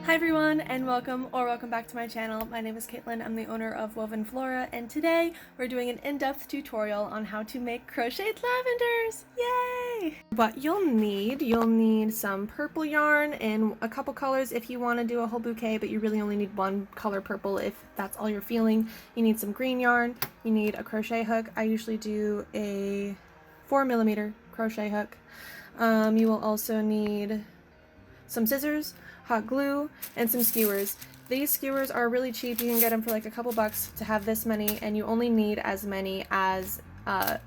Hi everyone, and welcome back to my channel. My name is Caitlin, I'm the owner of Woven Flora, and today we're doing an in-depth tutorial on how to make crocheted lavenders. Yay! What you'll need some purple yarn in a couple colors if you want to do a whole bouquet, but you really only need one color purple if that's all you're feeling. You need some green yarn, you need a crochet hook. I usually do a 4mm crochet hook. You will also need some scissors, hot glue, and some skewers. These skewers are really cheap. You can get them for like a couple bucks to have this many, and you only need as many as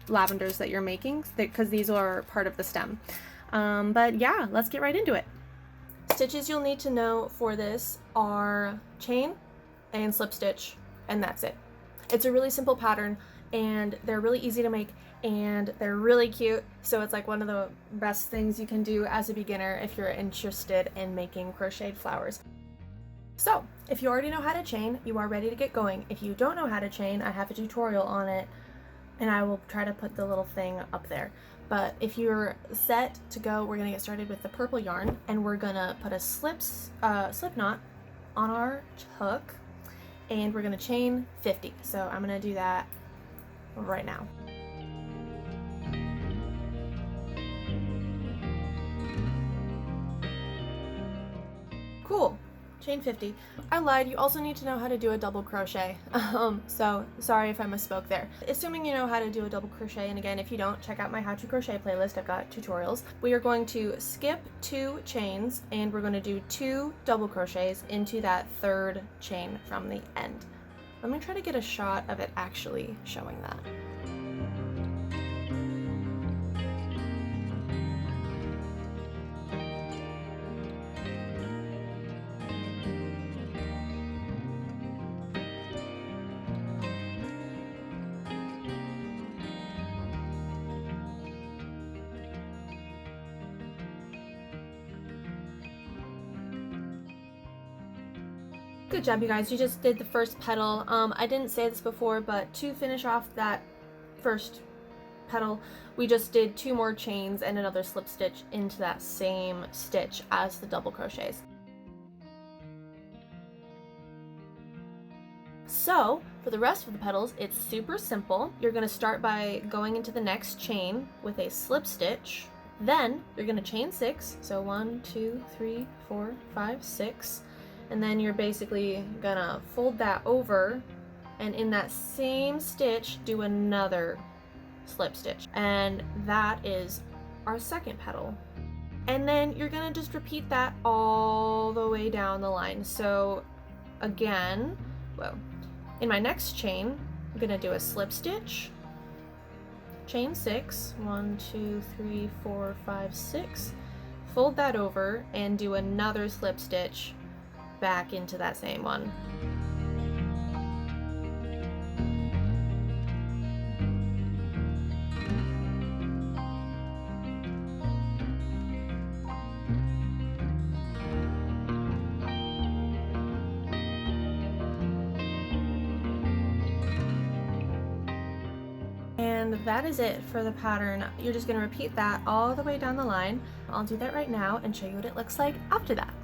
lavenders that you're making, because these are part of the stem. But yeah, let's get right into it. Stitches you'll need to know for this are chain and slip stitch, and that's it. It's a really simple pattern, and they're really easy to make, and they're really cute, so it's like one of the best things you can do as a beginner if you're interested in making crocheted flowers. So if you already know how to chain, you are ready to get going. If you don't know how to chain, I have a tutorial on it, and I will try to put the little thing up there. But if you're set to go, we're gonna get started with the purple yarn, and we're gonna put a slip knot on our hook, and we're gonna chain 50. So I'm gonna do that right now. Cool, chain 50. I lied, you also need to know how to do a double crochet. So sorry if I misspoke there. Assuming you know how to do a double crochet, and again, if you don't, check out my how to crochet playlist, I've got tutorials. We are going to skip 2 chains, and we're going to do 2 double crochets into that 3rd chain from the end. Let me try to get a shot of it actually showing that. Good job, you guys. You just did the first petal. I didn't say this before, but to finish off that first petal, we just did 2 more chains and another slip stitch into that same stitch as the double crochets. So for the rest of the petals, it's super simple. You're going to start by going into the next chain with a slip stitch. Then you're going to chain 6. So 1, 2, 3, 4, 5, 6. And then you're basically gonna fold that over, and in that same stitch do another slip stitch, and that is our second petal. And then you're gonna just repeat that all the way down the line. So again, well, in my next chain I'm gonna do a slip stitch, chain 6, 1, 2, 3, 4, 5, 6, fold that over and do another slip stitch back into that same one. And that is it for the pattern. You're just going to repeat that all the way down the line. I'll do that right now and show you what it looks like after that.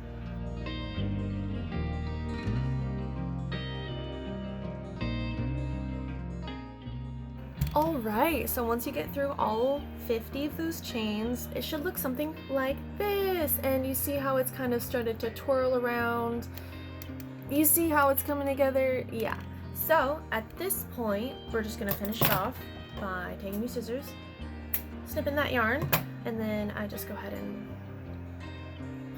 Alright, so once you get through all 50 of those chains, it should look something like this. And you see how it's kind of started to twirl around. You see how it's coming together? Yeah. So at this point, we're just going to finish it off by taking your scissors, snipping that yarn, and then I just go ahead and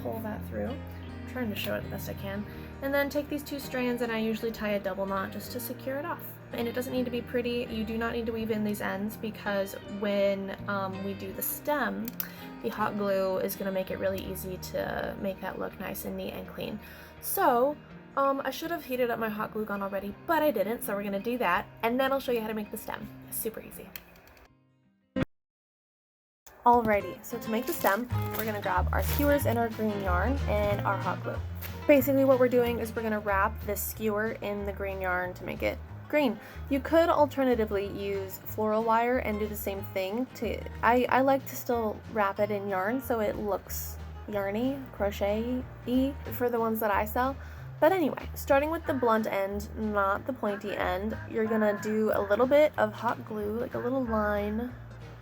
pull that through. I'm trying to show it the best I can. And then take these 2 strands, and I usually tie a double knot just to secure it off. And it doesn't need to be pretty. You do not need to weave in these ends, because when we do the stem, the hot glue is going to make it really easy to make that look nice and neat and clean. So I should have heated up my hot glue gun already, but I didn't, so we're going to do that, and then I'll show you how to make the stem. It's super easy. Alrighty, so to make the stem, we're going to grab our skewers and our green yarn and our hot glue. Basically what we're doing is we're going to wrap this skewer in the green yarn to make it green. You could alternatively use floral wire and do the same thing. I like to still wrap it in yarn so it looks yarny, crochet-y for the ones that I sell. But anyway, starting with the blunt end, not the pointy end, you're gonna do a little bit of hot glue, like a little line,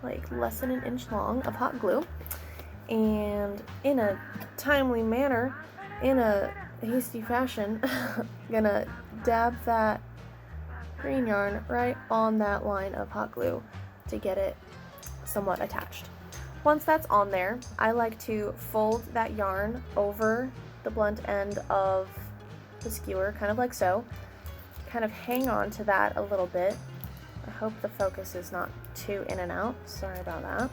like less than an inch long of hot glue. And in a timely manner, in a hasty fashion, gonna dab that green yarn right on that line of hot glue to get it somewhat attached. Once that's on there, I like to fold that yarn over the blunt end of the skewer, kind of like so. Kind of hang on to that a little bit. I hope the focus is not too in and out. Sorry about that.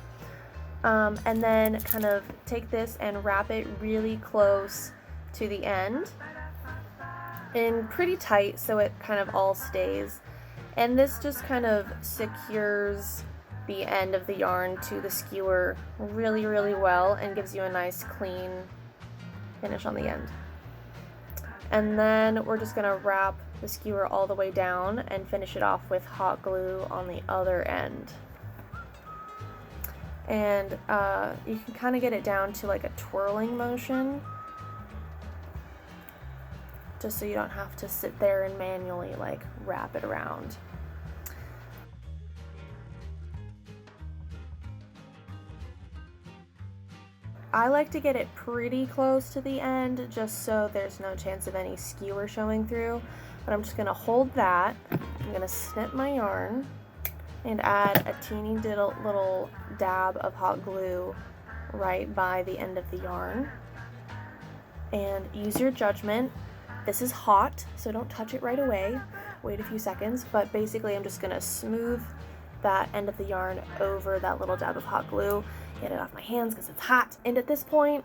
And then kind of take this and wrap it really close to the end and pretty tight so it kind of all stays. And this just kind of secures the end of the yarn to the skewer really, really well and gives you a nice clean finish on the end. And then we're just gonna wrap the skewer all the way down and finish it off with hot glue on the other end. And you can kind of get it down to like a twirling motion, just so you don't have to sit there and manually like wrap it around. I like to get it pretty close to the end just so there's no chance of any skewer showing through, but I'm just gonna hold that. I'm gonna snip my yarn and add a teeny little dab of hot glue right by the end of the yarn. And use your judgment. This is hot, so don't touch it right away. Wait a few seconds, but basically I'm just gonna smooth that end of the yarn over that little dab of hot glue, get it off my hands because it's hot. And at this point,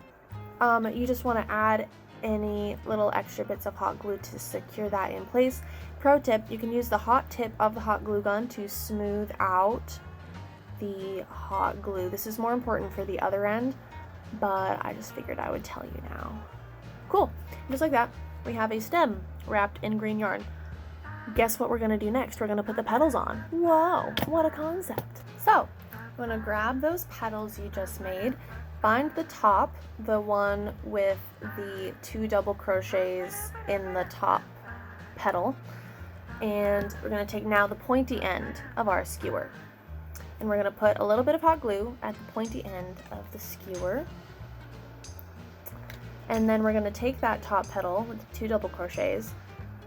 you just want to add any little extra bits of hot glue to secure that in place. Pro tip, you can use the hot tip of the hot glue gun to smooth out the hot glue. This is more important for the other end, but I just figured I would tell you now. Cool, just like that, we have a stem wrapped in green yarn. Guess what we're gonna do next? We're gonna put the petals on. Whoa, what a concept. So, I'm gonna grab those petals you just made, find the top, the one with the 2 double crochets in the top petal, and we're gonna take now the pointy end of our skewer. And we're gonna put a little bit of hot glue at the pointy end of the skewer. And then we're gonna take that top petal with the 2 double crochets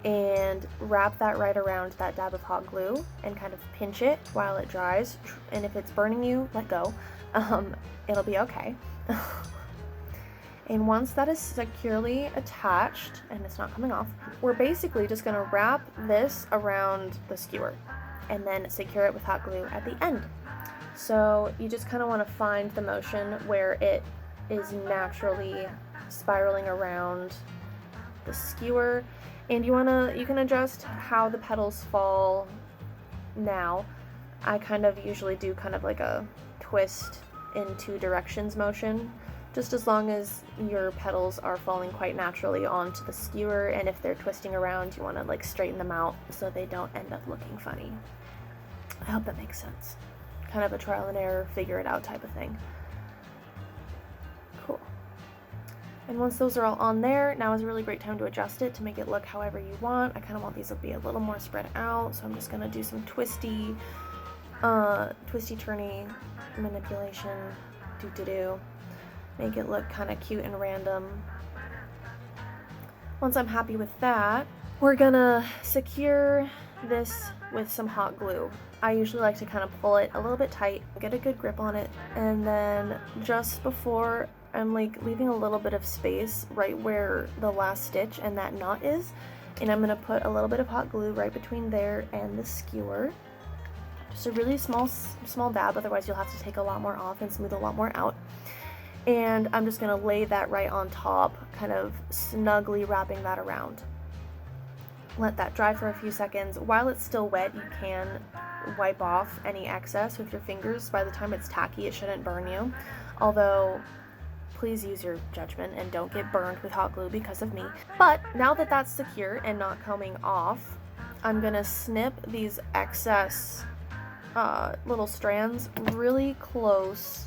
and wrap that right around that dab of hot glue and kind of pinch it while it dries. And if it's burning you, let go. It'll be okay. And once that is securely attached and it's not coming off, we're basically just gonna wrap this around the skewer and then secure it with hot glue at the end. So you just kind of want to find the motion where it is naturally spiraling around the skewer. And you can adjust how the petals fall now. I kind of usually do kind of like a twist in 2 directions motion, just as long as your petals are falling quite naturally onto the skewer, and if they're twisting around, you want to like straighten them out so they don't end up looking funny. I hope that makes sense. Kind of a trial and error, figure it out type of thing. Cool. And once those are all on there, now is a really great time to adjust it to make it look however you want. I kind of want these to be a little more spread out, so I'm just going to do some twisty turny manipulation, do. Make it look kind of cute and random. Once I'm happy with that, we're gonna secure this with some hot glue. I usually like to kind of pull it a little bit tight, get a good grip on it, and then just before I'm like leaving a little bit of space right where the last stitch and that knot is, and I'm gonna put a little bit of hot glue right between there and the skewer. Just a really small dab, otherwise you'll have to take a lot more off and smooth a lot more out. And I'm just gonna lay that right on top, kind of snugly wrapping that around. Let that dry for a few seconds. While it's still wet, you can wipe off any excess with your fingers. By the time it's tacky, it shouldn't burn you. Although, please use your judgment and don't get burned with hot glue because of me. But now that that's secure and not coming off, I'm gonna snip these excess little strands really close.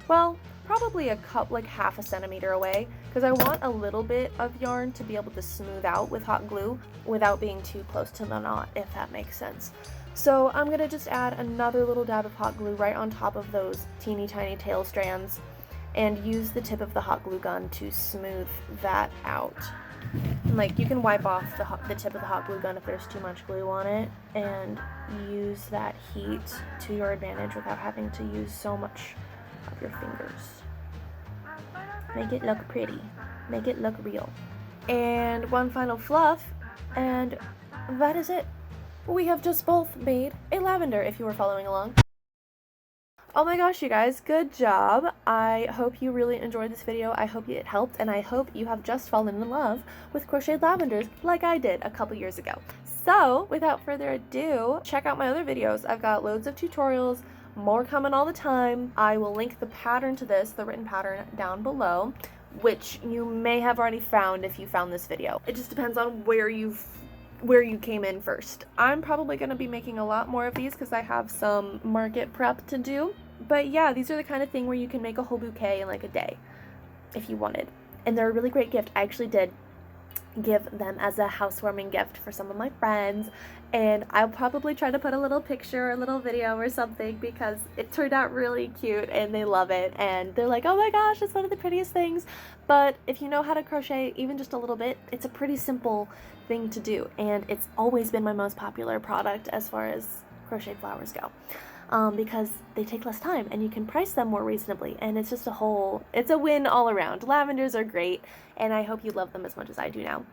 Well, probably like half a centimeter away, because I want a little bit of yarn to be able to smooth out with hot glue without being too close to the knot, if that makes sense. So I'm gonna just add another little dab of hot glue right on top of those teeny tiny tail strands and use the tip of the hot glue gun to smooth that out. And like, you can wipe off the tip of the hot glue gun if there's too much glue on it, and use that heat to your advantage without having to use so much of your fingers. Make it look pretty. Make it look real. And one final fluff, and that is it. We have just both made a lavender, if you were following along. Oh my gosh, you guys, good job. I hope you really enjoyed this video. I hope it helped, and I hope you have just fallen in love with crocheted lavenders like I did a couple years ago. So, without further ado, check out my other videos. I've got loads of tutorials, more coming all the time. I will link the pattern to this, the written pattern, down below, which you may have already found if you found this video. It just depends on where you came in first. I'm probably going to be making a lot more of these because I have some market prep to do. But yeah, these are the kind of thing where you can make a whole bouquet in like a day if you wanted. And they're a really great gift. I actually did give them as a housewarming gift for some of my friends, and I'll probably try to put a little picture or a little video or something because it turned out really cute and they love it and they're like, oh my gosh, it's one of the prettiest things. But if you know how to crochet even just a little bit, it's a pretty simple thing to do, and it's always been my most popular product as far as crocheted flowers go. Because they take less time and you can price them more reasonably, and it's just it's a win all around. Lavenders are great, and I hope you love them as much as I do now.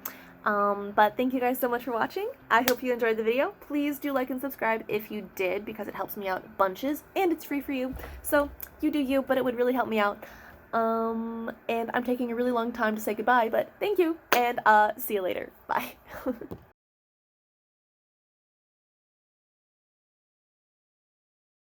But thank you guys so much for watching. I hope you enjoyed the video. Please do like and subscribe if you did, because it helps me out bunches and it's free for you. So you do you, but it would really help me out. And I'm taking a really long time to say goodbye, but thank you, and see you later. Bye.